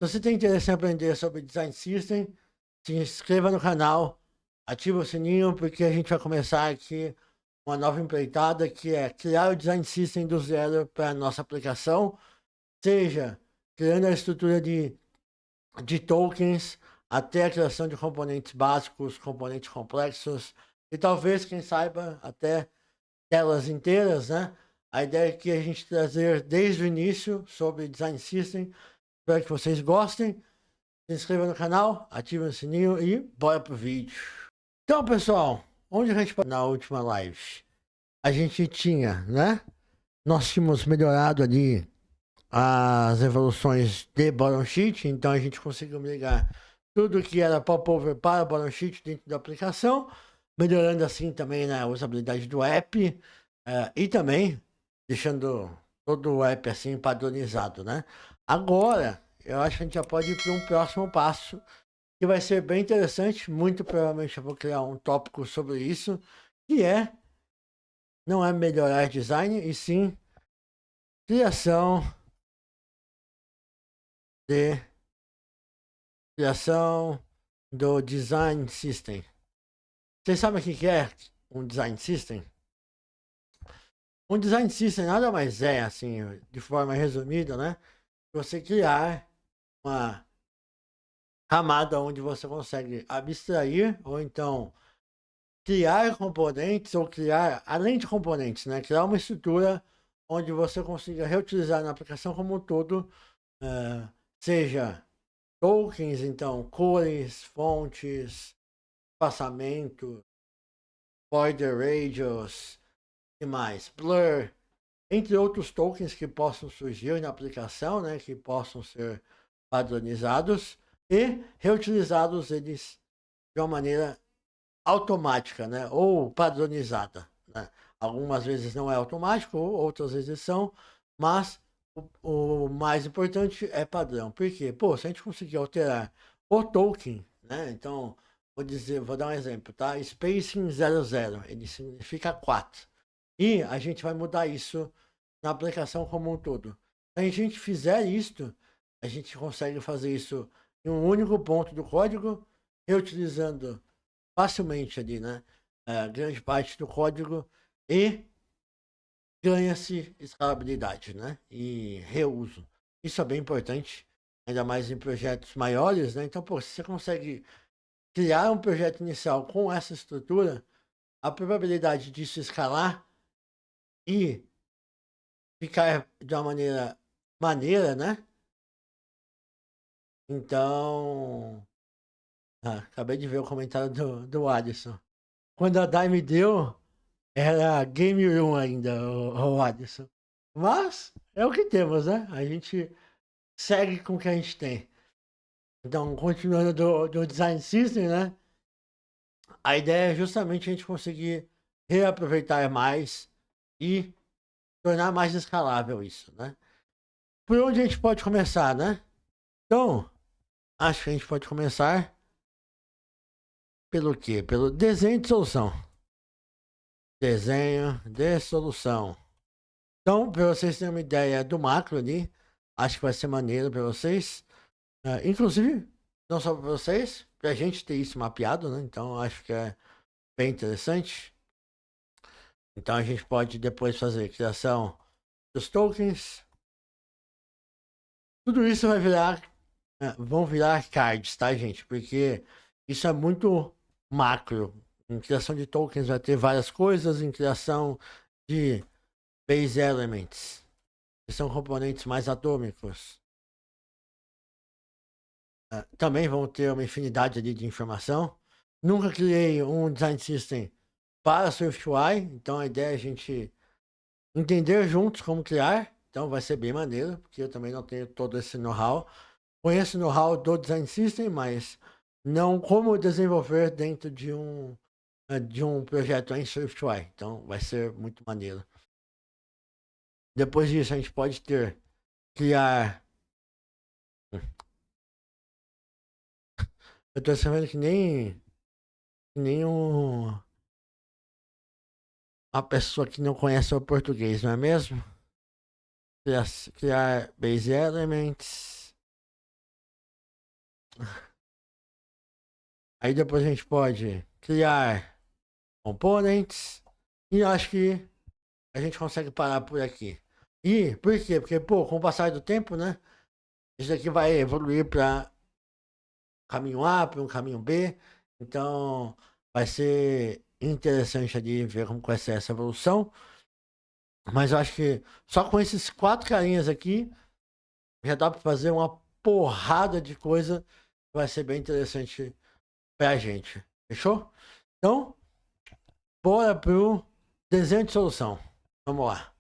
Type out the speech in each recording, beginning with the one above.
Se você tem interesse em aprender sobre Design System, se inscreva no canal, ative o sininho, porque a gente vai começar aqui uma nova empreitada, que é criar o Design System do zero para a nossa aplicação, seja criando a estrutura de tokens, até a criação de componentes básicos, componentes complexos, e talvez, quem saiba, até telas inteiras, né? A ideia é que a gente trazer desde o início sobre Design System. Espero que vocês gostem. Se inscreva no canal, ative o sininho e bora pro vídeo. Então, pessoal, onde a gente parou na última live? A gente tinha, né? Nós tínhamos melhorado ali as evoluções de bottom sheet, então a gente conseguiu ligar tudo que era popover para bottom sheet dentro da aplicação, melhorando assim também, né, a usabilidade do app, e também deixando todo o app assim padronizado, né? Agora, eu acho que a gente já pode ir para um próximo passo, que vai ser bem interessante. Muito provavelmente eu vou criar um tópico sobre isso, que não é melhorar design, e sim criação de criação do design system. Vocês sabem o que é um design system? Um design system nada mais é, assim, de forma resumida, né? Você criar uma camada onde você consegue abstrair ou então criar componentes ou criar, além de componentes, né? Criar uma estrutura onde você consiga reutilizar na aplicação como um todo, seja tokens, então cores, fontes, espaçamento, border radius e mais, blur, entre outros tokens que possam surgir na aplicação, né? Que possam ser padronizados e reutilizados eles de uma maneira automática, né? Ou padronizada, né? Algumas vezes não é automático, outras vezes são, mas o mais importante é padrão. Por quê? Pô, se a gente conseguir alterar o token, né? Então, vou dar um exemplo, tá? Spacing 00, ele significa 4. E a gente vai mudar isso na aplicação como um todo. Se a gente fizer isto, a gente consegue fazer isso em um único ponto do código, reutilizando facilmente ali, né? Grande parte do código e ganha-se escalabilidade, né? E reuso. Isso é bem importante, ainda mais em projetos maiores, né? Então, pô, se você consegue criar um projeto inicial com essa estrutura, a probabilidade disso escalar e ficar de uma maneira, né? Então, acabei de ver o comentário do Alisson. Quando a Dai me deu, era Game Room ainda, o Adson. Mas é o que temos, né? A gente segue com o que a gente tem. Então, continuando do Design System, né? A ideia é justamente a gente conseguir reaproveitar mais e tornar mais escalável isso, né? Por onde a gente pode começar, né? Então, acho que a gente pode começar pelo quê? Pelo desenho de solução. Desenho de solução. Então, para vocês terem uma ideia do macro ali, acho que vai ser maneiro para vocês. Inclusive, não só para vocês, para a gente ter isso mapeado, né? Então, acho que é bem interessante. Então, a gente pode depois fazer a criação dos tokens. Tudo isso vai virar, vão virar cards, tá, gente? Porque isso é muito macro. Em criação de tokens vai ter várias coisas, em criação de base elements, que são componentes mais atômicos. Também vão ter uma infinidade ali de informação. Nunca criei um design system para SwiftUI, então a ideia é a gente entender juntos como criar. Então vai ser bem maneiro, porque eu também não tenho todo esse know-how. Conheço o know-how do design system, mas não como desenvolver dentro de um projeto em SwiftUI. Então vai ser muito maneiro. Depois disso a gente pode criar. Eu tô sabendo que nem uma pessoa que não conhece o português, não é mesmo? Criar base elements. Aí depois a gente pode criar components. E eu acho que a gente consegue parar por aqui. E por quê? Porque, pô, com o passar do tempo, né? Isso aqui vai evoluir para caminho A, para um caminho B. Então, vai ser interessante ali ver como vai ser essa evolução. Mas eu acho que só com esses 4 carinhas aqui, já dá para fazer uma porrada de coisa que vai ser bem interessante pra gente. Fechou? Então, bora pro desenho de solução. Vamos lá.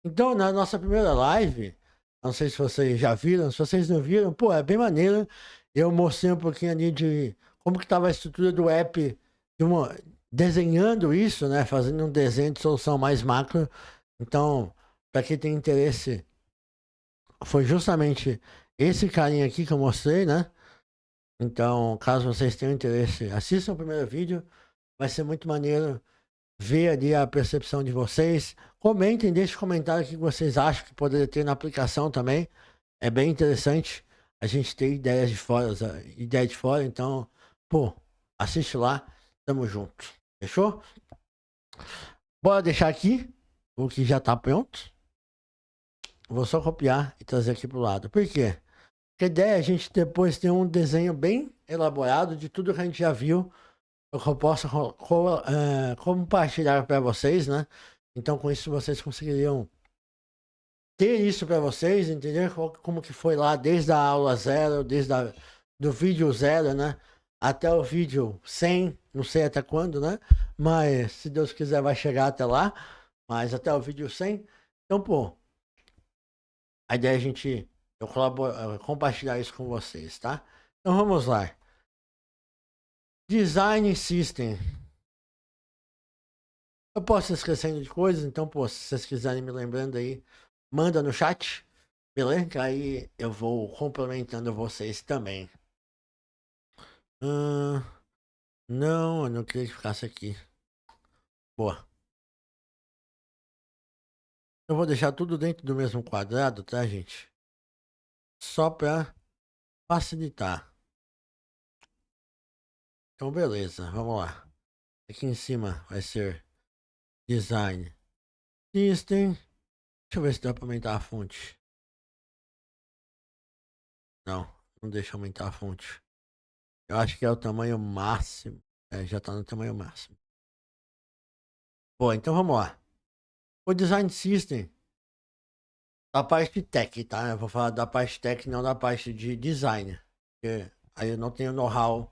Então, na nossa primeira live, não sei se vocês já viram, se vocês não viram, pô, é bem maneiro. Eu mostrei um pouquinho ali de como que estava a estrutura do app, desenhando isso, né? Fazendo um desenho de solução mais macro. Então, para quem tem interesse, foi justamente esse carinha aqui que eu mostrei, né? Então, caso vocês tenham interesse, assistam o primeiro vídeo. Vai ser muito maneiro ver ali a percepção de vocês. Comentem, deixem comentário o que vocês acham que poderia ter na aplicação também. É bem interessante a gente ter ideias de fora, ideia de fora. Então, pô, assiste lá. Tamo junto. Fechou? Bora deixar aqui o que já tá pronto. Vou só copiar e trazer aqui pro lado. Por quê? Porque a ideia é a gente depois ter um desenho bem elaborado de tudo que a gente já viu, que eu possa compartilhar para vocês, né? Então, com isso, vocês conseguiriam ter isso para vocês, entender como que foi lá desde a aula zero, do vídeo zero, né? Até o vídeo 100, não sei até quando, né? Mas, se Deus quiser, vai chegar até lá. Mas até o vídeo 100. Então, pô, a ideia é a gente compartilhar isso com vocês, tá? Então, vamos lá. Design System. Eu posso ir esquecendo de coisas, então, pô, se vocês quiserem me lembrando aí, manda no chat, beleza? Que aí eu vou complementando vocês também. Não, eu não queria que ficasse aqui. Boa. Eu vou deixar tudo dentro do mesmo quadrado, tá, gente? Só pra facilitar. Então, beleza, vamos lá. Aqui em cima vai ser Design System. Deixa eu ver se dá pra aumentar a fonte. Não, não deixa aumentar a fonte. Eu acho que é o tamanho máximo. É, já tá no tamanho máximo. Bom, então vamos lá. O Design System, a parte tech, tá? Eu vou falar da parte tech, não da parte de design. Porque aí eu não tenho know-how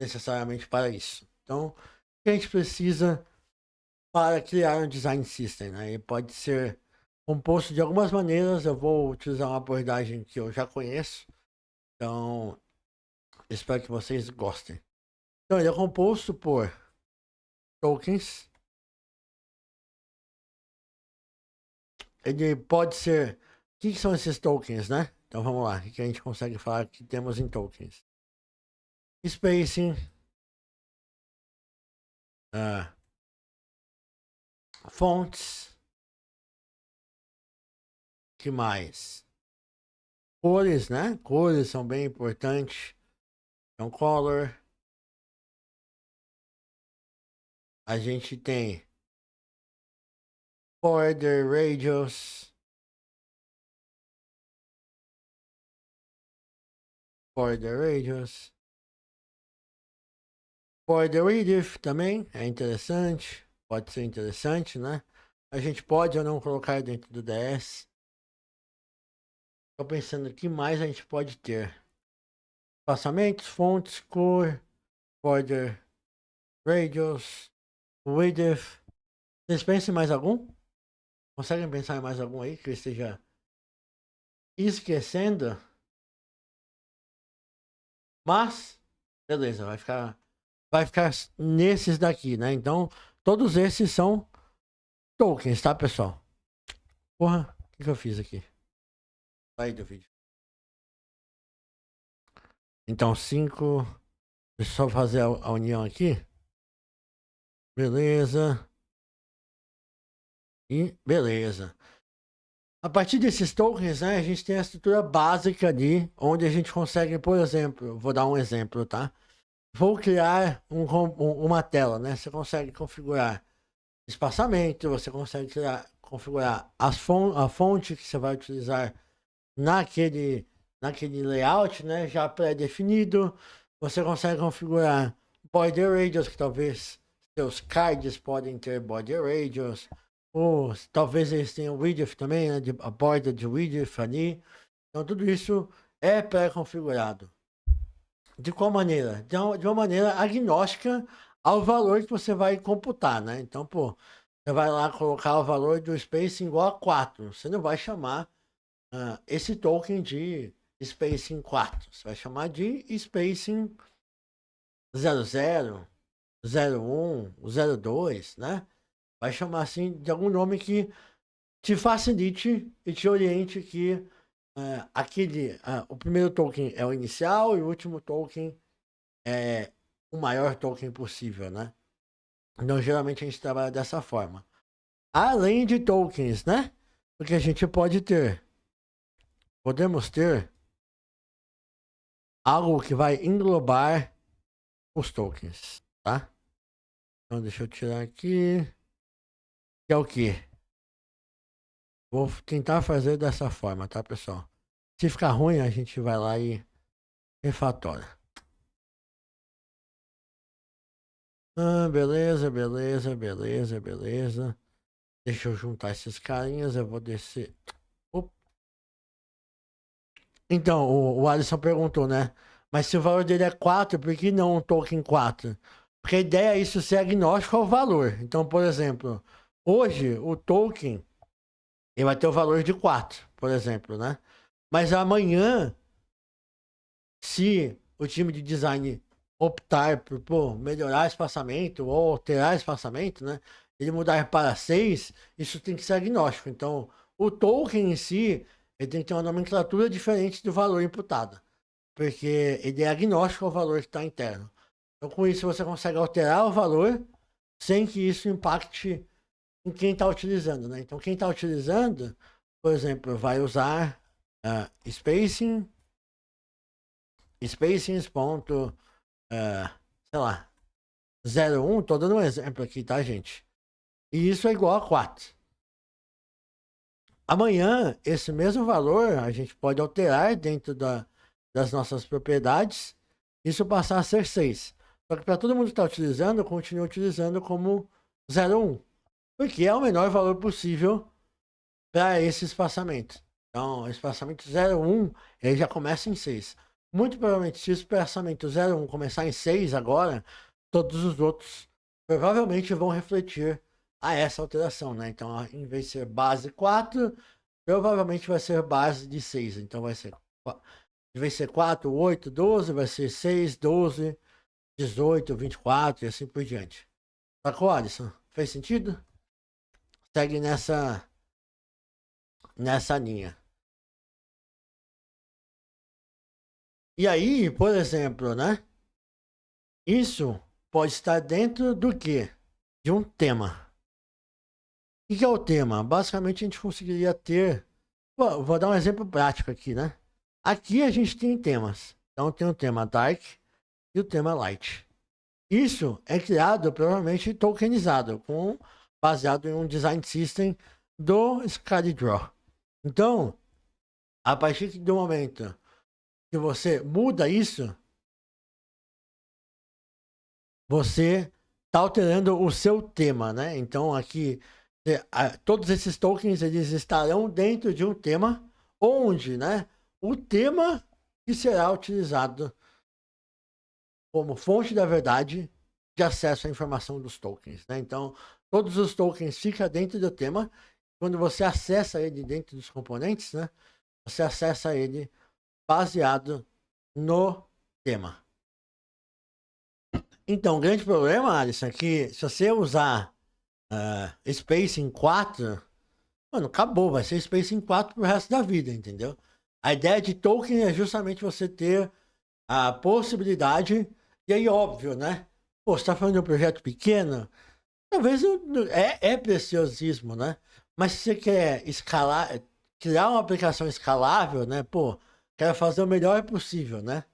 necessariamente para isso. Então, o que a gente precisa para criar um Design System, né? Ele pode ser composto de algumas maneiras. Eu vou utilizar uma abordagem que eu já conheço. Então, espero que vocês gostem. Então, ele é composto por tokens. Ele pode ser. O que são esses tokens, né? Então vamos lá. O que a gente consegue falar que temos em tokens? Spacing. Uh, fontes. Que mais? Cores, né? Cores são bem importantes. Então, color. A gente tem border radius. Border radius. Border radius também é interessante. Pode ser interessante, né? A gente pode ou não colocar dentro do DS. Estou pensando o que mais a gente pode ter. Espaçamentos, fontes, cor, border radius, width. Vocês pensam em mais algum? Conseguem pensar em mais algum aí que eu esteja esquecendo? Mas, beleza, vai ficar nesses daqui, né? Então, todos esses são tokens, tá, pessoal? Porra, o que eu fiz aqui? Sai do vídeo. Então, 5. Deixa eu só fazer a união aqui. Beleza. E beleza. A partir desses tokens, né, a gente tem a estrutura básica ali, onde a gente consegue, por exemplo, vou dar um exemplo, tá? Vou criar uma tela, né? Você consegue configurar espaçamento, você consegue configurar a fonte que você vai utilizar naquele layout, né? Já pré-definido. Você consegue configurar border radius, que talvez seus cards podem ter border radius. Ou talvez eles tenham width também, né? A borda de width ali. Então tudo isso é pré-configurado. De qual maneira? De uma maneira agnóstica ao valor que você vai computar, né? Então, pô, você vai lá colocar o valor do spacing igual a 4. Você não vai chamar esse token de spacing 4. Você vai chamar de spacing 00, 01, 02, né? Vai chamar assim de algum nome que te facilite e te oriente que o primeiro token é o inicial e o último token é o maior token possível, né? Então, geralmente a gente trabalha dessa forma. Além de tokens, né? Porque a gente podemos ter algo que vai englobar os tokens, tá? Então, deixa eu tirar aqui. Que é o quê? Vou tentar fazer dessa forma, tá, pessoal? Se ficar ruim, a gente vai lá e refatora. Beleza, beleza, beleza, beleza. Deixa eu juntar esses carinhas, eu vou descer. Então, o Alisson perguntou, né? Mas se o valor dele é 4, por que não um token 4? Porque a ideia é isso ser agnóstico ao valor. Então, por exemplo, hoje o token ele vai ter o valor de 4, por exemplo, né? Mas amanhã, se o time de design optar por melhorar espaçamento ou alterar espaçamento, né? Ele mudar para 6, isso tem que ser agnóstico. Então, o token em si, ele tem que ter uma nomenclatura diferente do valor imputado. Porque ele é agnóstico ao valor que está interno. Então, com isso, você consegue alterar o valor sem que isso impacte em quem está utilizando, né? Então, quem está utilizando, por exemplo, vai usar spacings ponto, sei lá, 01, tô dando um exemplo aqui, tá, gente? E isso é igual a 4. Amanhã, esse mesmo valor a gente pode alterar dentro das nossas propriedades, isso passar a ser 6. Só que para todo mundo que está utilizando, continua utilizando como 01, porque é o menor valor possível para esse espaçamento. Então, o espaçamento 01, ele já começa em 6. Muito provavelmente, se o espaçamento 01 começar em 6 agora, todos os outros provavelmente vão refletir a essa alteração, né? Então, em vez de ser base 4, provavelmente vai ser base de 6. Então, vai ser, em vez de ser 4, 8, 12, vai ser 6, 12, 18, 24 e assim por diante. Sacou, Alisson? Fez sentido? Segue nessa linha. E aí, por exemplo, né? Isso pode estar dentro do quê? De um tema. O que é o tema? Basicamente, a gente conseguiria ter... Vou dar um exemplo prático aqui, né? Aqui a gente tem temas. Então, tem o tema Dark e o tema Light. Isso é criado, provavelmente, tokenizado, baseado em um design system do ScalyDraw. Então, a partir do momento que você muda isso, você está alterando o seu tema, né? Então, aqui, todos esses tokens, eles estarão dentro de um tema, onde, né? O tema que será utilizado como fonte da verdade de acesso à informação dos tokens, né? Então, todos os tokens ficam dentro do tema. Quando você acessa ele dentro dos componentes, né? Você acessa ele baseado no tema. Então, o grande problema, Alisson, é que se você usar Spacing 4, mano, acabou, vai ser Spacing 4 pro resto da vida, entendeu? A ideia de token é justamente você ter a possibilidade, e aí óbvio, né? Pô, você tá falando de um projeto pequeno, talvez é preciosismo, né? Mas se você quer escalar, criar uma aplicação escalável, né? Pô, quero fazer o melhor possível, né?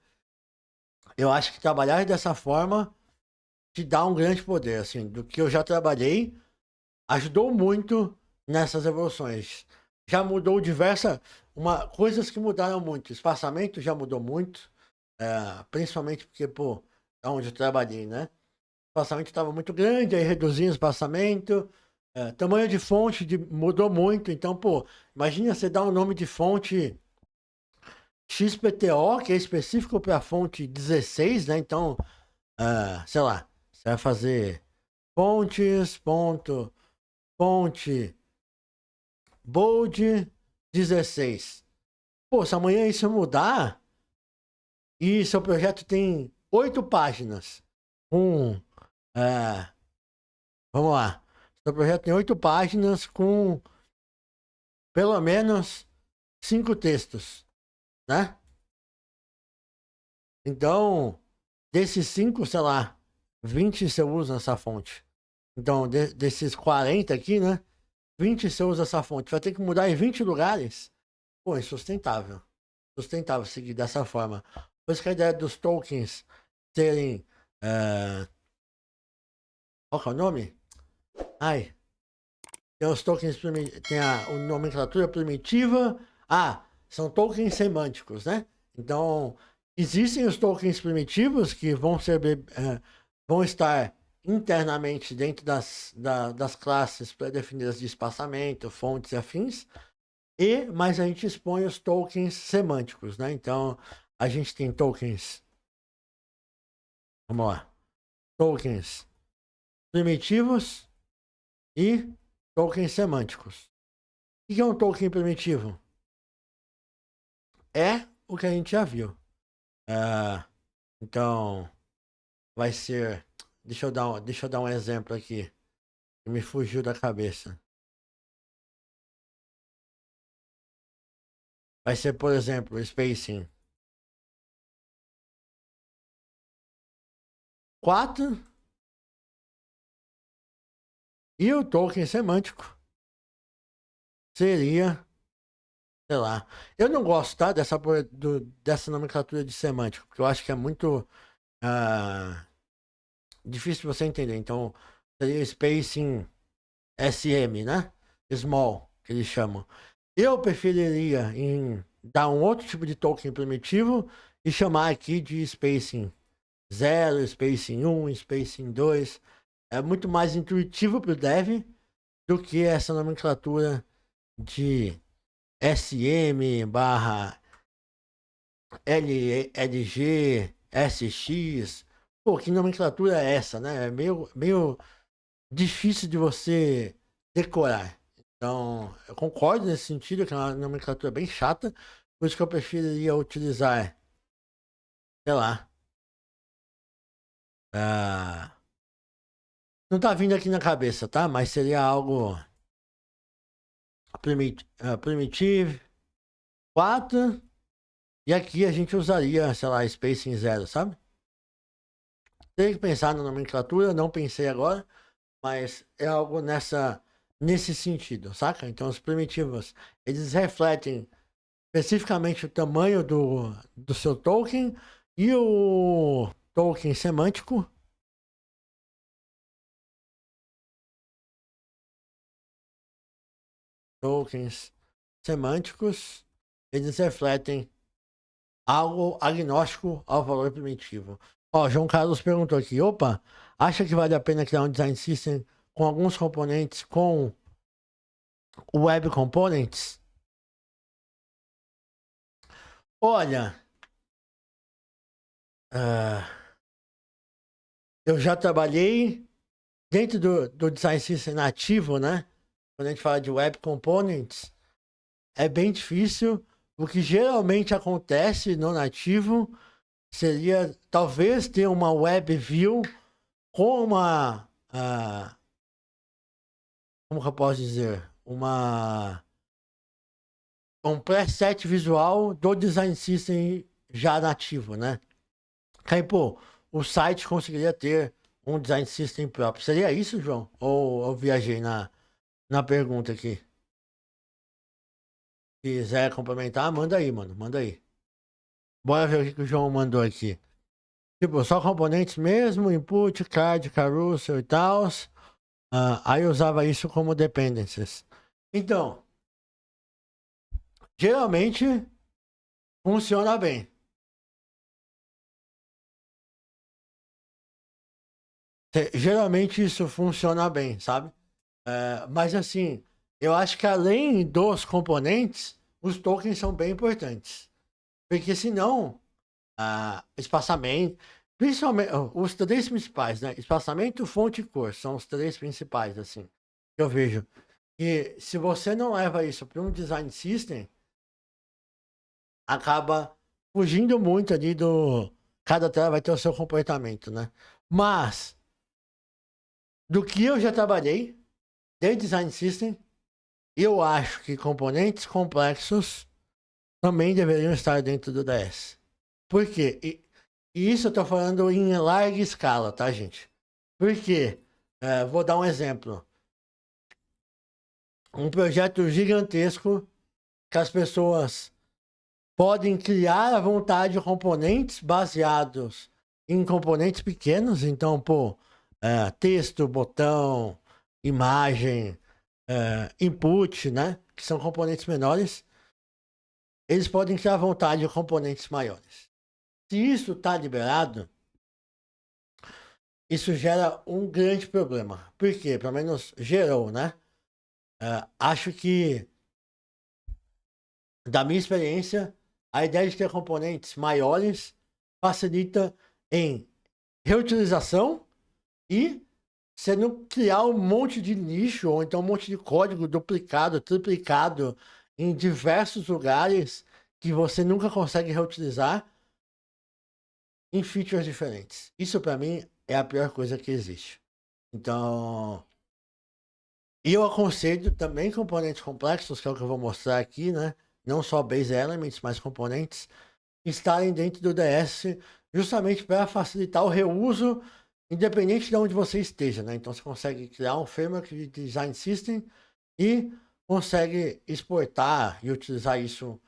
Eu acho que trabalhar dessa forma te dá um grande poder, assim, do que eu já trabalhei, ajudou muito nessas evoluções. Já mudou coisas que mudaram muito. Espaçamento já mudou muito, principalmente porque, pô, é onde eu trabalhei, né? O espaçamento estava muito grande, aí reduzindo o espaçamento. Tamanho de fonte mudou muito, então, pô, imagina você dar um nome de fonte XPTO, que é específico para a fonte 16, né? Então, sei lá, você vai fazer fontes, fonte bold 16. Pô, se amanhã isso mudar e seu projeto tem 8 páginas, é, vamos lá, seu projeto tem 8 páginas com pelo menos 5 textos, né? Então, desses 5, sei lá, 20 você usa essa fonte. Então, desses 40 aqui, né? 20 você usa essa fonte. Vai ter que mudar em 20 lugares. Pô, insustentável. Sustentável seguir dessa forma. Por isso que a ideia dos tokens serem. Qual que é o nome? Ai. Tem os tokens. Tem a nomenclatura primitiva. São tokens semânticos, né? Então, existem os tokens primitivos que vão estar internamente dentro das classes pré-definidas de espaçamento, fontes e afins. Mas a gente expõe os tokens semânticos, né? Então, a gente tem tokens. Vamos lá. Tokens primitivos e tokens semânticos. O que é um token primitivo? É o que a gente já viu. Então, vai ser. Deixa eu dar um exemplo aqui. Que me fugiu da cabeça. Vai ser, por exemplo, spacing 4 e o token semântico seria, sei lá. Eu não gosto, tá, dessa nomenclatura de semântico, porque eu acho que é muito difícil de você entender. Então, seria spacing SM, né? Small, que eles chamam. Eu preferiria em dar um outro tipo de token primitivo e chamar aqui de spacing 0, spacing 1, spacing 2. É muito mais intuitivo para o dev do que essa nomenclatura de SM barra LG, SX. Pô, que nomenclatura é essa, né? É meio difícil de você decorar. Então, eu concordo nesse sentido, que é uma nomenclatura bem chata, por isso que eu preferiria utilizar, sei lá. Não tá vindo aqui na cabeça, tá? Mas seria algo primitive 4, e aqui a gente usaria, sei lá, spacing 0, sabe? Tem que pensar na nomenclatura, não pensei agora, mas é algo nesse sentido, saca? Então os primitivos, eles refletem especificamente o tamanho do seu token e o token semântico. Tokens semânticos, eles refletem algo agnóstico ao valor primitivo. Ó, João Carlos perguntou aqui, opa, acha que vale a pena criar um design system com alguns componentes com web components? Olha, eu já trabalhei dentro do design system nativo, né? Quando a gente fala de web components, é bem difícil. O que geralmente acontece no nativo seria talvez ter uma web view com como que eu posso dizer? Um preset visual do design system já nativo, né? Que aí, pô, o site conseguiria ter um design system próprio. Seria isso, João? Ou eu viajei na pergunta aqui? quiser complementar, manda aí, mano. Manda aí. Bora ver o que o João mandou aqui. Tipo, só componentes mesmo, input, card, carousel e tal. Aí usava isso como dependencies. Então, geralmente funciona bem. Geralmente isso funciona bem, sabe? Mas assim, eu acho que além dos componentes, os tokens são bem importantes. Porque senão, espaçamento, principalmente os três principais, né? Espaçamento, fonte e cor, são os três principais, assim, que eu vejo. E se você não leva isso para um design system, acaba fugindo muito ali do. Cada tela vai ter o seu comportamento, né? Mas, do que eu já trabalhei, de design system, eu acho que componentes complexos também deveriam estar dentro do DS. Por quê? E isso eu estou falando em larga escala, tá, gente? Por quê? Vou dar um exemplo. Um projeto gigantesco que as pessoas podem criar à vontade componentes baseados em componentes pequenos. Então, pô, texto, botão, imagem, input, né? Que são componentes menores. Eles podem criar à vontade componentes maiores. Se isso está liberado, isso gera um grande problema. Por quê? Pelo menos gerou, né? Acho que, da minha experiência, a ideia de ter componentes maiores facilita em reutilização e você não criar um monte de lixo ou então um monte de código duplicado, triplicado em diversos lugares que você nunca consegue reutilizar em features diferentes. Isso para mim é a pior coisa que existe. Então, e eu aconselho também componentes complexos, que é o que eu vou mostrar aqui, né? Não só base elements, mas componentes, estarem dentro do DS justamente para facilitar o reuso, independente de onde você esteja, né? Então você consegue criar um framework de design system e consegue exportar e utilizar isso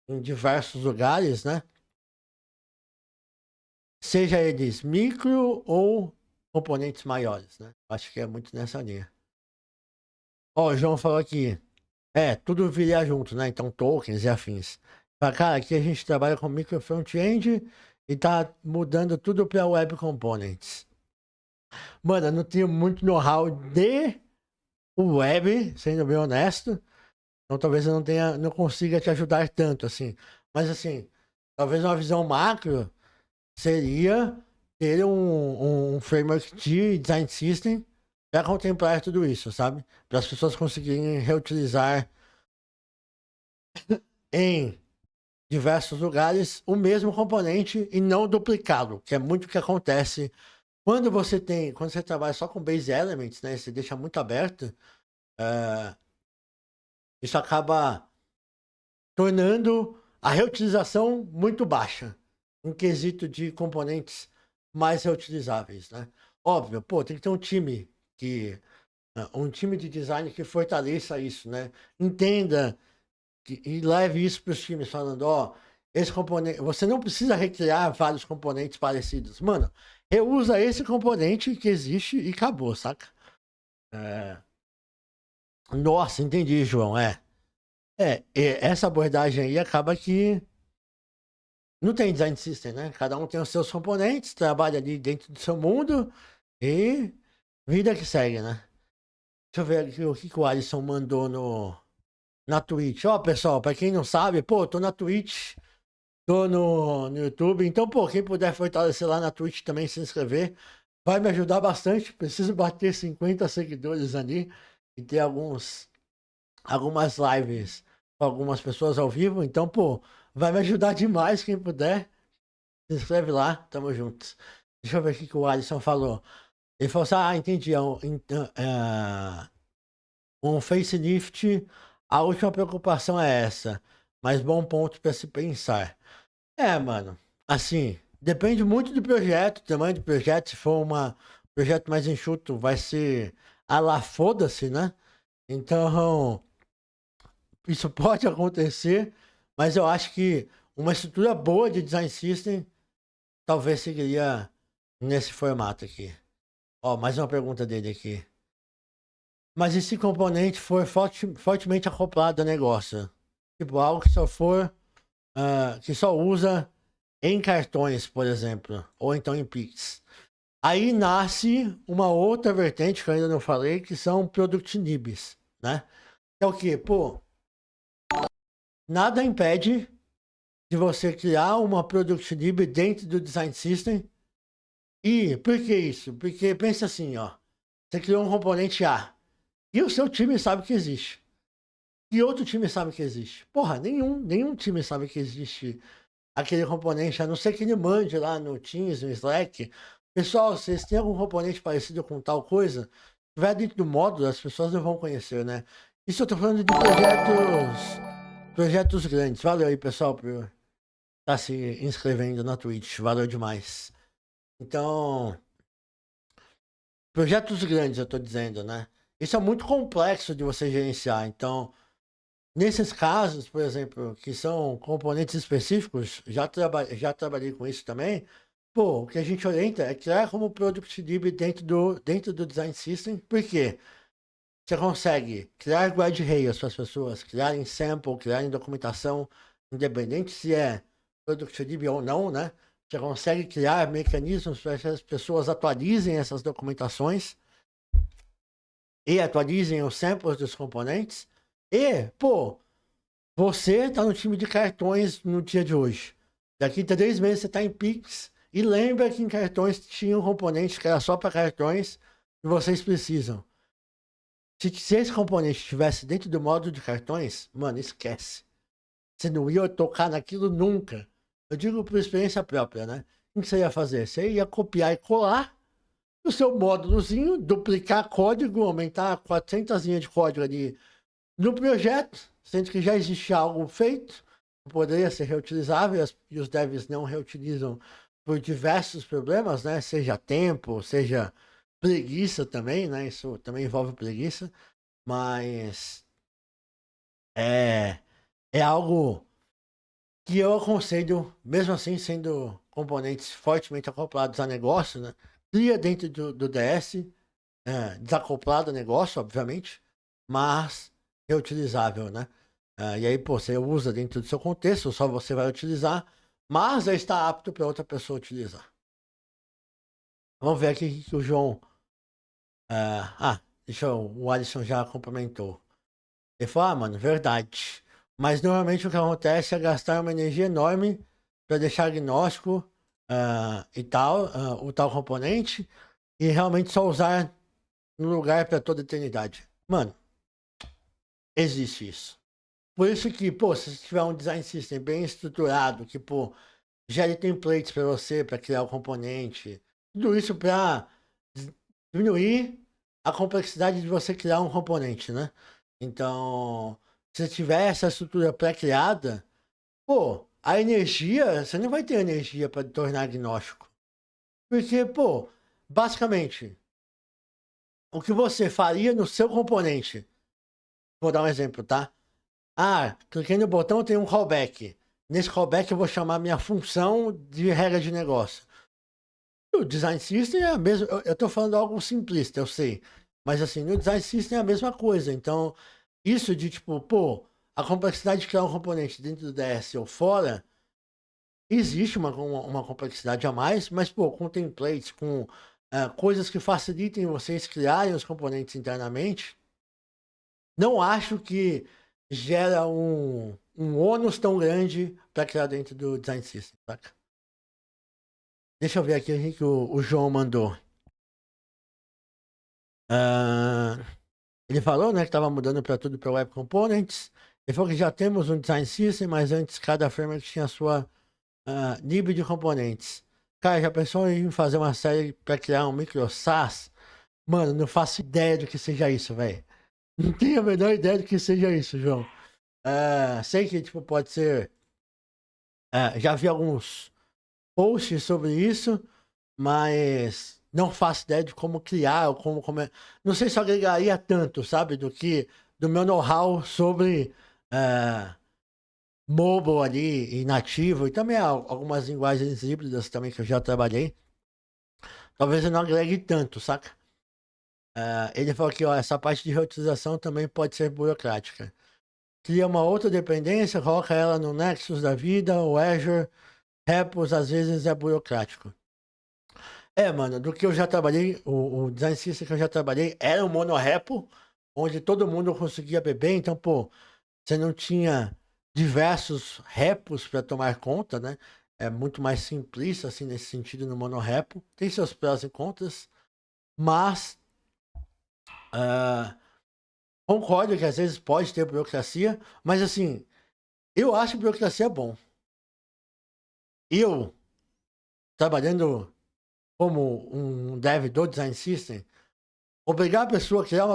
em diversos lugares, né? Seja eles micro ou componentes maiores, né? Acho que é muito nessa linha. Ó, o João falou aqui. Tudo viria junto, né? Então, tokens e afins. Mas, cara, aqui a gente trabalha com micro front-end e tá mudando tudo para web components. Mano, eu não tenho muito know-how de web, sendo bem honesto. Então, talvez eu não consiga te ajudar tanto, assim. Mas, assim, talvez uma visão macro seria ter um framework de design system para contemplar tudo isso, sabe? Para as pessoas conseguirem reutilizar em diversos lugares o mesmo componente e não duplicá-lo, que é muito o que acontece quando você trabalha só com base elements, né? Você deixa muito aberto, isso acaba tornando a reutilização muito baixa, em quesito de componentes mais reutilizáveis, né? Óbvio, pô, tem que ter um time de design que fortaleça isso, né? Entenda e leve isso para os times falando, ó, esse componente, você não precisa recriar vários componentes parecidos. Mano, reusa esse componente que existe e acabou, saca? É... Nossa, entendi, João, essa abordagem aí acaba que não tem design system, né? Cada um tem os seus componentes, trabalha ali dentro do seu mundo e vida que segue, né? Deixa eu ver aqui o que o Alisson mandou na Twitch. Ó, pessoal, pra quem não sabe, pô, tô na Twitch, tô no YouTube. Então, pô, quem puder fortalecer lá na Twitch também, se inscrever, vai me ajudar bastante. Preciso bater 50 seguidores ali e ter algumas lives com algumas pessoas ao vivo. Então, pô, vai me ajudar demais quem puder. Se inscreve lá, tamo juntos. Deixa eu ver o que o Alisson falou. Ele falou assim: entendi. Um facelift, a última preocupação é essa. Mas bom ponto para se pensar. Mano, assim, depende muito do projeto, tamanho do projeto. Se for um projeto mais enxuto, vai ser a lá foda-se, né? Então, isso pode acontecer, mas eu acho que uma estrutura boa de design system talvez seguiria nesse formato aqui. Ó, mais uma pergunta dele aqui. Mas e se componente for fortemente acoplado ao negócio? Tipo, algo que só for, que só usa em cartões, por exemplo, ou então em Pix. Aí nasce uma outra vertente que eu ainda não falei, que são Product Nibs, né? É o que? Pô, nada impede de você criar uma Product Nib dentro do Design System. E por que isso? Porque pensa assim, ó. Você criou um componente A e o seu time sabe que existe. E outro time sabe que existe. Porra, nenhum time sabe que existe aquele componente, a não ser que ele mande lá no Teams, no Slack. Pessoal, vocês têm algum componente parecido com tal coisa? Se tiver dentro do módulo, as pessoas não vão conhecer, né? Isso eu tô falando de projetos grandes. Valeu aí, pessoal, por estar se inscrevendo na Twitch. Valeu demais. Então, projetos grandes, eu tô dizendo, né? Isso é muito complexo de você gerenciar. Então, nesses casos, por exemplo, que são componentes específicos, já trabalhei com isso também. Pô, o que a gente orienta é criar como Product Lib dentro do Design System, porque você consegue criar guardrails para as pessoas, criarem sample, criarem documentação, independente se é Product Lib ou não, né? Você consegue criar mecanismos para que as pessoas atualizem essas documentações e atualizem os samples dos componentes. E, pô, você tá no time de cartões no dia de hoje. Daqui a 3 meses você tá em Pix. E lembra que em cartões tinha um componente que era só para cartões e vocês precisam. Se esse componente estivesse dentro do módulo de cartões, mano, esquece. Você não ia tocar naquilo nunca. Eu digo por experiência própria, né? O que você ia fazer? Você ia copiar e colar o seu módulozinho, duplicar código, aumentar 400 linhas de código ali no projeto, sendo que já existe algo feito, poderia ser reutilizável e os devs não reutilizam por diversos problemas, né? Seja tempo, seja preguiça também, né? Isso também envolve preguiça, mas é, é algo que eu aconselho, mesmo assim, sendo componentes fortemente acoplados a negócio, né? Cria dentro do DS, desacoplado a negócio, obviamente, mas reutilizável, né? E aí, pô, você usa dentro do seu contexto, só você vai utilizar, mas já está apto para outra pessoa utilizar. Vamos ver aqui o que o João. O Alisson já complementou. Ele falou, mano, verdade. Mas normalmente o que acontece é gastar uma energia enorme para deixar agnóstico e tal, o tal componente, e realmente só usar no lugar para toda a eternidade. Mano, existe isso. Por isso que, pô, se você tiver um design system bem estruturado, que, pô, gere templates para você, para criar o componente, tudo isso para diminuir a complexidade de você criar um componente, né? Então, se você tiver essa estrutura pré-criada, pô, a energia, você não vai ter energia para tornar agnóstico. Porque, pô, basicamente, o que você faria no seu componente, vou dar um exemplo, tá? Cliquei no botão, tem um callback. Nesse callback eu vou chamar minha função de regra de negócio. O design system é a mesma. Eu tô falando algo simplista, eu sei. Mas assim, no design system é a mesma coisa. Então, isso de tipo, pô, a complexidade de criar um componente dentro do DS ou fora, existe uma complexidade a mais, mas pô, com templates, com coisas que facilitem vocês criarem os componentes internamente, não acho que gera um ônus tão grande para criar dentro do design system, saca? Deixa eu ver aqui o que o João mandou. Ah, ele falou, né, que estava mudando para tudo para Web Components. Ele falou que já temos um design system, mas antes cada framework tinha a sua nível de componentes. Cara, já pensou em fazer uma série para criar um micro SaaS? Mano, não faço ideia do que seja isso, velho. Não tenho a menor ideia do que seja isso, João. Sei que tipo, pode ser. Já vi alguns posts sobre isso, mas não faço ideia de como criar ou como. Não sei se eu agregaria tanto, sabe? Do meu know-how sobre mobile ali e nativo, e também algumas linguagens híbridas também que eu já trabalhei. Talvez eu não agregue tanto, saca? Ele falou que ó, essa parte de reutilização também pode ser burocrática. Cria uma outra dependência, coloca ela no Nexus da vida, o Azure, Repos, às vezes é burocrático. Mano, do que eu já trabalhei, o design system que eu já trabalhei era um monorepo, onde todo mundo conseguia beber, então, pô, você não tinha diversos repos para tomar conta, né? É muito mais simplista, assim, nesse sentido, no monorepo. Tem seus prós e contras, mas concordo que às vezes pode ter burocracia, mas assim, eu acho burocracia bom. Eu, trabalhando como um dev do design system, obrigar a pessoa a criar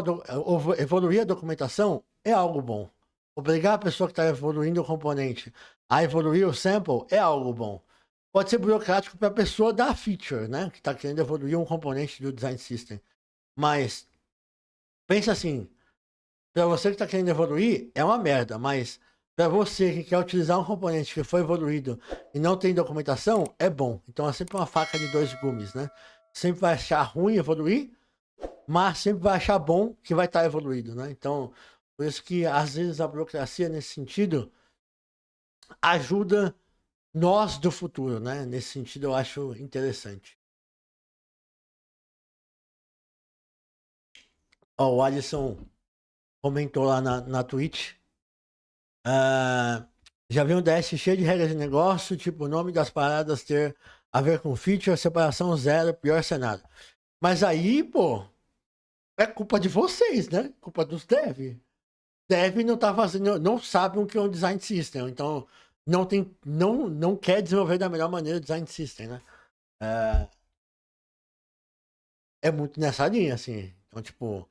evoluir a documentação é algo bom. Obrigar a pessoa que está evoluindo o componente a evoluir o sample é algo bom. Pode ser burocrático para a pessoa da feature, né? Que está querendo evoluir um componente do design system. Mas pensa assim, para você que está querendo evoluir, é uma merda, mas para você que quer utilizar um componente que foi evoluído e não tem documentação, é bom. Então é sempre uma faca de dois gumes, né? Sempre vai achar ruim evoluir, mas sempre vai achar bom que vai estar evoluído, né? Então, por isso que às vezes a burocracia nesse sentido ajuda nós do futuro, né? Nesse sentido eu acho interessante. Ó, o Alisson comentou lá na Twitch. Já vi um DS cheio de regras de negócio, tipo o nome das paradas ter a ver com feature, separação zero, pior cenário. Mas aí, pô, é culpa de vocês, né? Culpa dos dev. Dev não tá fazendo, não sabe o que é um design system, então não quer desenvolver da melhor maneira o design system, né? É, é muito nessa linha, assim. Então, tipo,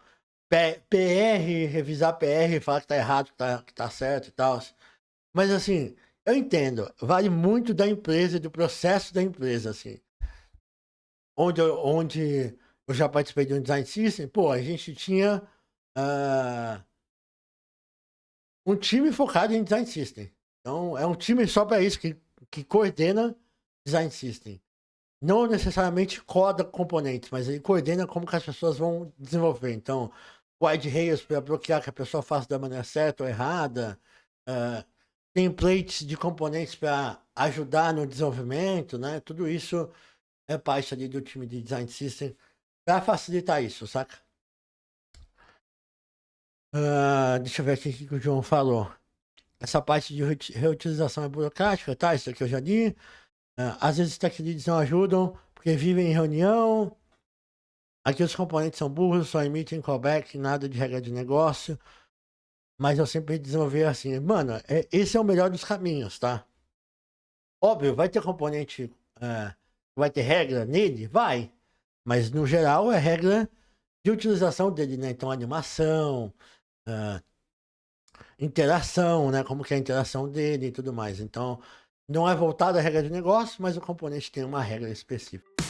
PR, revisar PR, falar que tá errado, que tá certo e tal. Mas assim, eu entendo, vale muito da empresa e do processo da empresa, assim. Onde eu já participei de um design system, pô, a gente tinha ah, um time focado em design system. Então, é um time só para isso, que coordena design system. Não necessariamente coda componentes, mas ele coordena como que as pessoas vão desenvolver. Então, wide rails para bloquear que a pessoa faça da maneira certa ou errada. Uh, templates de componentes para ajudar no desenvolvimento, né? Tudo isso é parte ali do time de design system para facilitar isso, saca? Deixa eu ver aqui o que o João falou. Essa parte de reutilização é burocrática, tá? Isso aqui eu já li. Às vezes tech leads não ajudam porque vivem em reunião. Aqui os componentes são burros, só emitem callback, nada de regra de negócio. Mas eu sempre desenvolvi assim, mano, esse é o melhor dos caminhos, tá? Óbvio, vai ter componente, vai ter regra nele? Vai. Mas no geral é regra de utilização dele, né? Então animação, é, interação, né? Como que é a interação dele e tudo mais. Então não é voltado à regra de negócio, mas o componente tem uma regra específica.